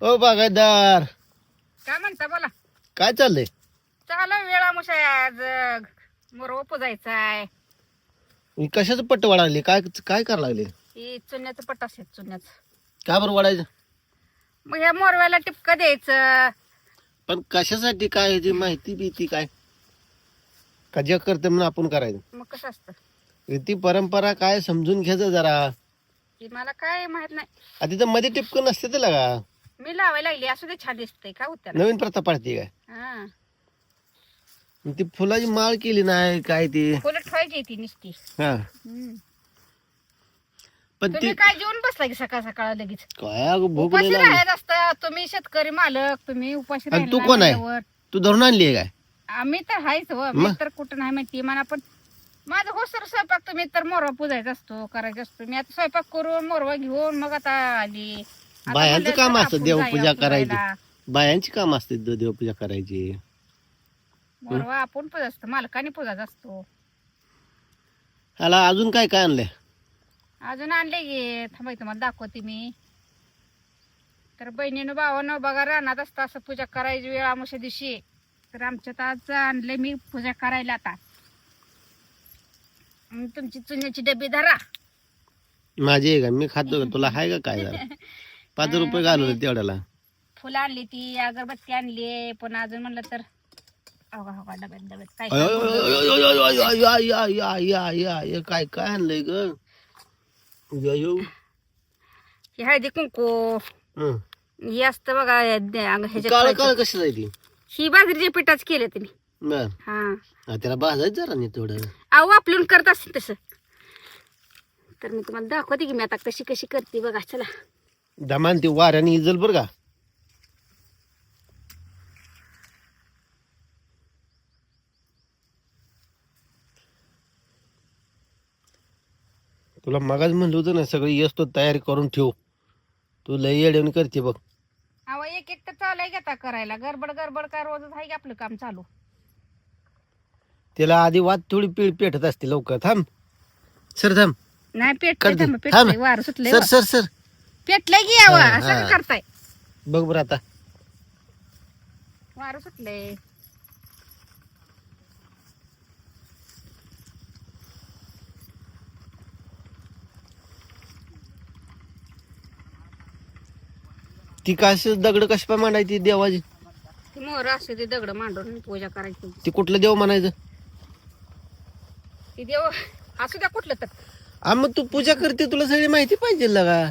ओ बागायतदार, काय म्हणता बोला. काय चाललंय? चालू वेळा मुशाय आज मोरव पुजायचाय. कशाचं पट्ट वाढायले? काय काय करायला लागले? ही चुन्याचं पट असेल चुन्याचं. का बरं वाढायचं? मग ह्या मोरव्याला टिपका द्यायचं. पण कशासाठी? काय ह्याची माहिती भीती काय? का जग करते म्हणून आपण करायचं? मग कसं असतं रीती परंपरा काय समजून घ्यायचं जरा. की मला काय माहित नाही. आधी तर मध्ये टिपकं नसते त्याला का? मी लावायला लागली असू दे छान दिसतंय का होत्या. नवीन प्रथा पाडते काय? हा मग ती फुलाची माळ केली नाही काय ती? फुलं ठेवायची ती नुसती. हा पण ती तुम्ही काय जेवून बसला की सकाळ सकाळ लगेच? काय अगं भूक उपाशी नाही लागली. राहायचं असतं. तुम्ही शेतकरी मालक, तुम्ही उपाशी आणि तू राहिला कोण आहे? म्हणल्यावर. तू धरून आणली काय? आम्ही तर हायच हो. मी तर कुठं नाही माहिती मला. पण माझं हो सर स्वयंपाक तुम्ही तर मोरवा पुजायचा असतो, करायचा असतो. मी आता स्वयंपाक करून मोरवा घेऊन मग आता आली. आता बायांचं म्हणलं काम तर असतं आपण देवपूजा जाऊया करायची. पुजायला. बायांची काम असते देवपूजा करायची. मोरवा आपण पुजायचा असतो, मालकाने पुजायचा असतो. ह्याला अजून काय काय आणलंय? अजून आणले गे थांबाय तुम्हाला दाखवते मी. तर बहिणीनं भावानं बघा रानात असतं असं पूजा करायची वेळ आमुष्या दिवशी. तर आमच्यात आज आणले मी पूजा करायला आता. तुमची चुन्याची डबी धरा. माझी आहे का? मी खातो का? तुला हाय का काय जरा? 5 रुपये घालवले तेवढ्याला. फुलं आणली ती, अगरबत्ती आणली. पण अजून म्हणलं तर डब्यात डब्यात काय अय, अय, अय, अय, अय, अय, अय, अय, अय, अय, अय, काय काय आणलंय ग? ही हळदी कुंकू हे असतं बघा काळ ह्याच्यात. काळ कशी जायची? ही बाजरीच्या पिठाच केलं तुम्ही. बर हा त्याला भाजायचं जरा नाही थोडं. अहो आपलं करत असेल तसं. तर मी तुम्हाला दाखवते की मी आता कशी कशी करते बघा. चला दमान ती वाऱ्याने इजल बर का. तुला मगाच म्हणलं होतं ना सगळी येस तो तयारी करून ठेव. तू लई येड्याने करते बघ. अहो एक एक तर चालाय घेता करायला. गडबड गडबड काय रोजच आहे की आपलं काम चालू. त्याला आधी वाद थोडी पेटत असते लवकर. थांब सर थांब. नाही कर दे. पेटलंय थांब. पेटलंय वार सुटलंय. सर सर सर पेटलंय की यावं हा, असं हा. का करताय? बघ बरं आता. वार सुटलंय. ती कशी दगड कशी पाय मांडायची देवाची? ती मोर असते ती दगड मांडून पूजा करायची. ती कुठलं देव म्हणायचं? ती देव असू द्या कुठलं तर. मग तू पूजा करते तुला सगळी माहिती पाहिजे का?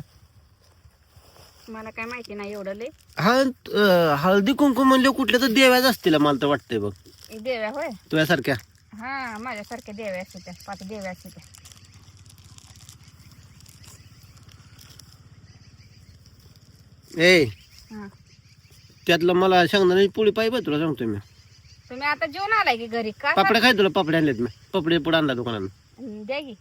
मला काय माहिती नाही एवढं लय. हळदी कुंकू म्हणले कुठल्या तर देव्याच असतील मला तर वाटतंय बघ. देव्या होय. तुझ्यासारख्या. हा माझ्यासारख्या देव्या असते त्या. 5 देव्या असते त्या. ए हा. त्यातलं मला शेंगदाण्याची पोळी पाहिजे तुला सांगतोय मी. तुम्ही आता जेवण आलाय की घरी का? पापड्या खाय तुला पापडे आणलेत मी. पापडे पुढे आणला दुकानात. द्या की.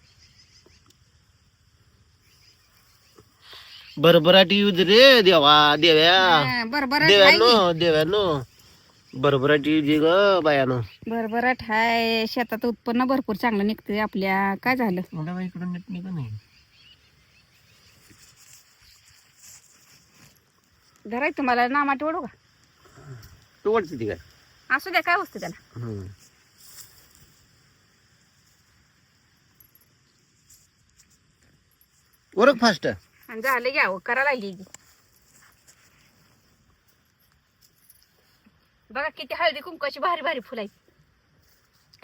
बरबराटी येऊ दे रे देवा देव्या. बरबराट देव्यानो देव्यानो बरबराटी येऊ दे ग बायानो. बरबराट हाय. शेतात उत्पन्न भरपूर चांगलं निघतंय आपल्या. काय झालं? इकडून नीट निघ नाही. धराय तुम्हाला नामाटी ओढू का? तू वाटते ती काय? असू द्या काय वस्तू त्याला. ओरख फास्ट. आणि झालं घ्यावं करा लागली की. बघा किती हळदी कुंकूची भारी भारी फुलं आहेत.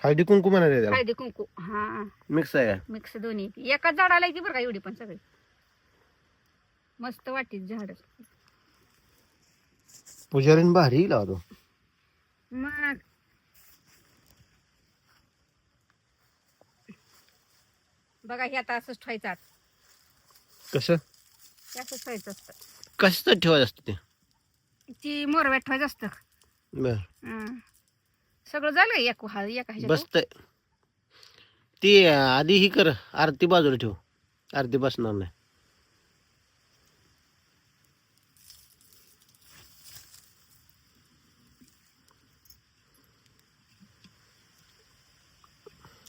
हळदी कुंकू म्हणायचं त्याला. हळदी कुंकू हा मिक्स आहे का? मिक्स दोन्ही. एकाच झाडाला की बरं का एवढी पण सगळी मस्त वाटतील झाड. पुजारीन भारी लावतो. मग बघा हे आता असंच ठेवायचं. आता कसं हे असंच ठेवायचं असतं. कसं ठेवायचं असतं ते? ती मोरव्यात ठेवायचं असतं. बर हं. सगळं झालं एका ह्याच्यात. बसतंय. ती आधी ही कर आरती बाजूला ठेव. आरती बसणार नाही.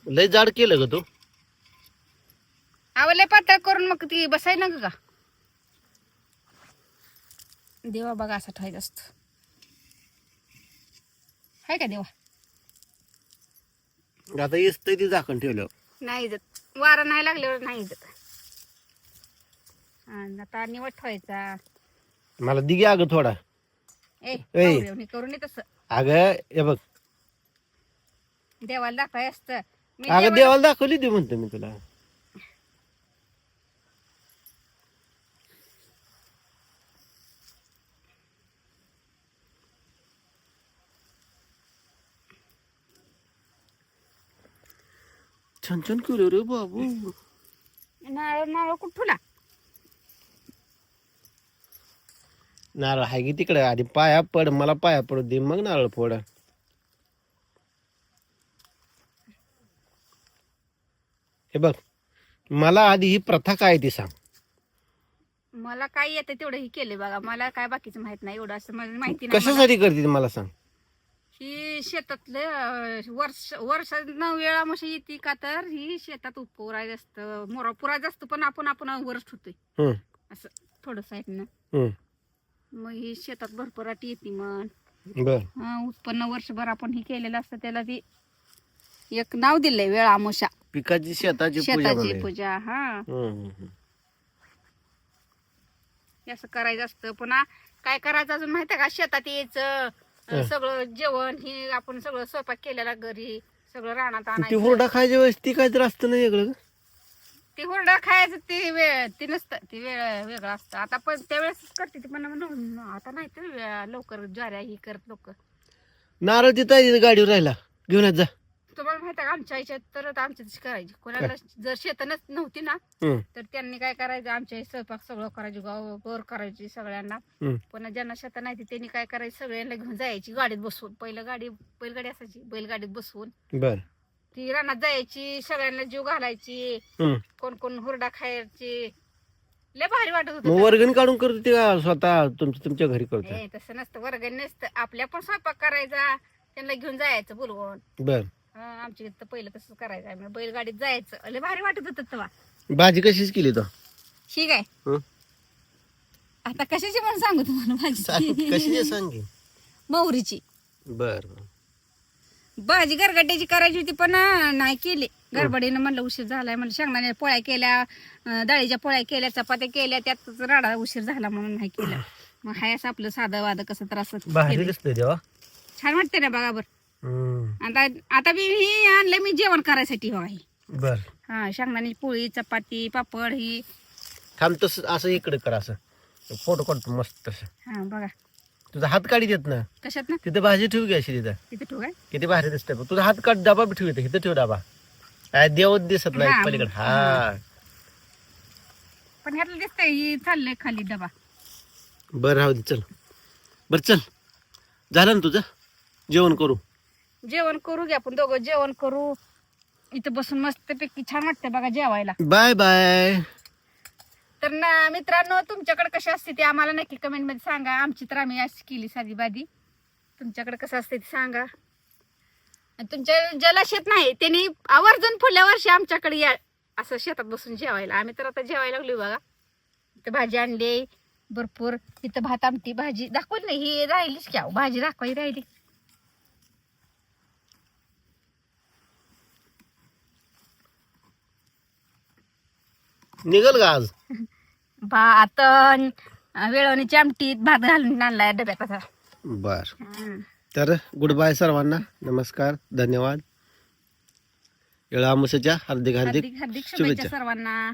लय जाड केलं ग तू. आवले पातळ करून मग ती बसाय ना का? देवा बघा असा ठेवायचा असतो. हाय का देवा? आता येतंय ते झाकण ठेवलं. नाही जात, वारा नाही लागल्यावर नाही जात. आणि आता निवड ठेवायचा. मला दिगी अगं थोडा. ए ए. कवरेवणी करू नये तसं. अगं हे बघ, देवाला दाखवाय असतं. मी अगं देवाला दाखवली ती म्हणतो मी तुला. छान छान केलं रे बाबू. नारळ नारळ कुठं ठेवला? नारळ आहे की तिकडे, आधी पाया पड, मला पाया पडू दे, मग नारळ फोड. हे बघ, मला आधी ही प्रथा काय ती सांग. मला काय येतं तेवढं ही केले बघा. मला काय बाकीचं माहित नाही. एवढं असं मला माहिती नाही. कशासाठी करते ती मला सांग. ही शेतातलं वर्ष 9 वेळा म्हशी येते का, तर ही शेतात उपरायचं असतं, मोरा पुरायचं असतं. पण आपण वरच ठेवतोय हम्म, असं थोडं साईडनं. हम्म, मग ही शेतात भरभराटी येते. मग बर. उत्पन्न वर्षभर आपण ही केलेलं असतं, त्याला ती एक नाव दिलंय वेळामोशा. पिकाची शेताची पूजा शेताची म्हणे. पूजा. हा, हम्म, हम्म, हम्म. हे असं करायचं असतं. पुन्हा काय करायचं अजून माहितीये का? शेतात यायचं, सगळं जेवण ही आपण सगळं स्वयंपाक केलेला घरी सगळं रानात ती आणायचं. हुरडा खायच्या वेळेस ती काहीतरी असतं ना वेगळं. ते हुरडा खायचं ते वेळ ती नसतं, ती वेळ वेगळं असतं. आता पण त्यावेळेस करते ती, पण आता नाही तर लवकर ज्वाऱ्या ही करत लोक. नारळ तिथं गाडीवर राहिला, घेऊन येत जा. तुम्हाला माहिती आहे का? आमच्या आईच्या तर आमच्या तशी करायची. कोणाला जर शेतनच नव्हती ना, हम्म, तर त्यांनी काय करायचं, आमच्या आई स्वयंपाक सगळं करायची, गोर करायची सगळ्यांना. हम्म. पण ज्यांना शेत नाही ती त्यांनी काय करायचं, सगळ्यांना घेऊन जायची गाडीत बसवून. पहिलं बैलगाडी असायची, बैलगाडीत बसवून बर. ती रानात जायची, सगळ्यांना जीव घालायची. हम्म. कोण कोण हुरडा खायची. लय भारी वाटत मग होत. वर्गणी काढून करत होती का स्वतः तुमच्या घरी करतो. तसं नसतं, वर्गणी नसतं. आपल्या पण स्वयंपाक करायचा, त्यांना घेऊन जायचं बोलवून. बर. आमच्या इथं पहिलं तसं करायचं. आम्ही बैलगाडीत जायचं. लय भारी वाटत होत तेव्हा. भाजी कशीच केली तो. ठीक आहे. हं? आता कशाची पण सांगू तुम्हाला भाजी. कशी सांगे. मोहरीची बर. भाजी गरगड्याची करायची होती, पण नाही केली. गडबडीनं म्हणलं उशीर झालाय, म्हणलं शेंगदाण्याच्या पोळ्या केल्या, डाळीच्या पोळ्या केल्या, चपात्या केल्या, त्यातच राडा उशीर झाला म्हणून नाही केलं. मग हाय असं आपलं साधं वादं कसं तर असं भाजी केलंय. दिसतोय तेव्हा. छान वाटते ना बघा. बरं आता मी ही आणलं मी जेवण करायसाठी. हो ही बर. हा, शेंगदाण्याची पोळी, चपाती, पापड ही. थांब तस असं इकडे कर, असं फोटो काढतो मस्त तसं. हा बघा तुझा हात काढी देत ना, कशात ना तिथे भाजी ठेवू घ्या अशी तिथं. तिथे ठेवू काय? किती भारी दिसतंय बघ. तुझा हात काढ, डबा बी ठेवू इथं. इथं ठेव डबा. काय देवच दिसत नाही हा. पलीकडे. हा पण ह्यातलं दिसतंय ही चाललंय खाली डबा. बर, राहू दे. चल बर, चल झालं ना तुझं. जेवण करू. जेवण करू घ्या, आपण दोघं जेवण करू. इथं बसून मस्तपैकी छान वाटतंय बघा जेवायला. Bye bye. तर ना मित्रांनो, तुमच्याकडे कशी असते ते आम्हाला नक्की कमेंट मध्ये सांगा. आमची तर आम्ही अशी केली साधी बादी. तुमच्याकडे कसं असते ते सांगा. आणि तुमच्या ज्याला शेत नाही त्यांनी आवर्जून पुढल्या वर्षी आमच्याकडे या, असं शेतात बसून जेवायला. आम्ही तर आता जेवायला लागलो बघा. इथं भाजी आणली भरपूर. इथं भात आमटी भाजी दाखवत नाही, ही राहिलीच क्या भाजी दाखवायची राहिली. निघल का आज. भात वेळवणीची आमटीत भात घालून आणलाय डब्यात असा. बर. तर गुड बाय सर्वांना. नमस्कार, धन्यवाद. येळा अमावास्येच्या हार्दिक हार्दिक हार्दिक हार्दिक शुभेच्छा सर्वांना.